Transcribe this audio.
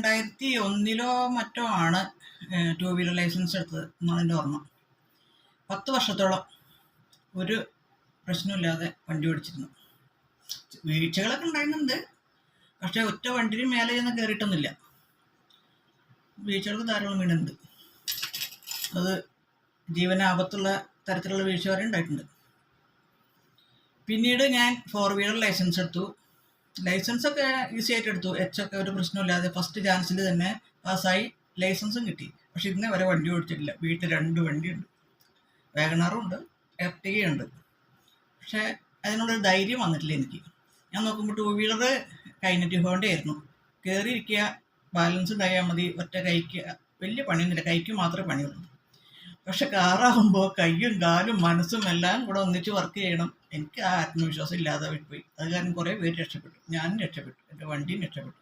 2001 മറ്റോ ആണ് two wheeler licence എടുത്തത് എന്നാണ് എൻ്റെ ഓർമ്മ. 10 വർഷത്തോളം ഒരു പ്രശ്നമില്ലാതെ വണ്ടി ഓടിച്ചിരുന്നു. വീഴ്ചകളൊക്കെ ഉണ്ടായിരുന്നുണ്ട്, പക്ഷേ ഒറ്റ വണ്ടിയിൽ മേലെ ചെന്ന് കയറിയിട്ടൊന്നുമില്ല. വീഴ്ചകൾക്ക് ധാരാളം വീണുണ്ട്. അത് ജീവനാപത്തുള്ള തരത്തിലുള്ള വീഴ്ച വരെ ഉണ്ടായിട്ടുണ്ട്. പിന്നീട് ഞാൻ 4 വീലർ ലൈസൻസ് എടുത്തു. ലൈസൻസൊക്കെ ഈസി ആയിട്ട് എടുത്തു. ഒക്കെ ഒരു പ്രശ്നമില്ലാതെ ഫസ്റ്റ് ചാൻസിൽ തന്നെ പാസ്സായി. ലൈസൻസും കിട്ടി. പക്ഷെ ഇന്നേ വരെ വണ്ടി ഓടിച്ചിട്ടില്ല. വീട്ടിൽ 2 വണ്ടിയുണ്ട്, വാഗണാറും ഉണ്ട്, എർട്ടിഗയുണ്ട്. പക്ഷേ അതിനുള്ളൊരു ധൈര്യം വന്നിട്ടില്ല എനിക്ക്. ഞാൻ നോക്കുമ്പോൾ 2 വീലർ കൈനറ്റി ഹോണ്ടയായിരുന്നു. കയറിയിരിക്കുക, ബാലൻസ് ഉണ്ടായാൽ മതി, ഒറ്റ കൈക്ക് വലിയ പണിയൊന്നുമില്ല, കൈക്ക് മാത്രമേ പണിയുള്ളൂ. പക്ഷെ കാറാകുമ്പോൾ കയ്യും കാലും മനസ്സും എല്ലാം കൂടെ ഒന്നിച്ച് വർക്ക് ചെയ്യണം. എനിക്ക് ആ ആത്മവിശ്വാസം ഇല്ലാതെ പോയി. അത് കാരണം കുറേ പേര് രക്ഷപ്പെട്ടു, ഞാനും രക്ഷപ്പെട്ടു, എൻ്റെ വണ്ടിയും രക്ഷപ്പെട്ടു.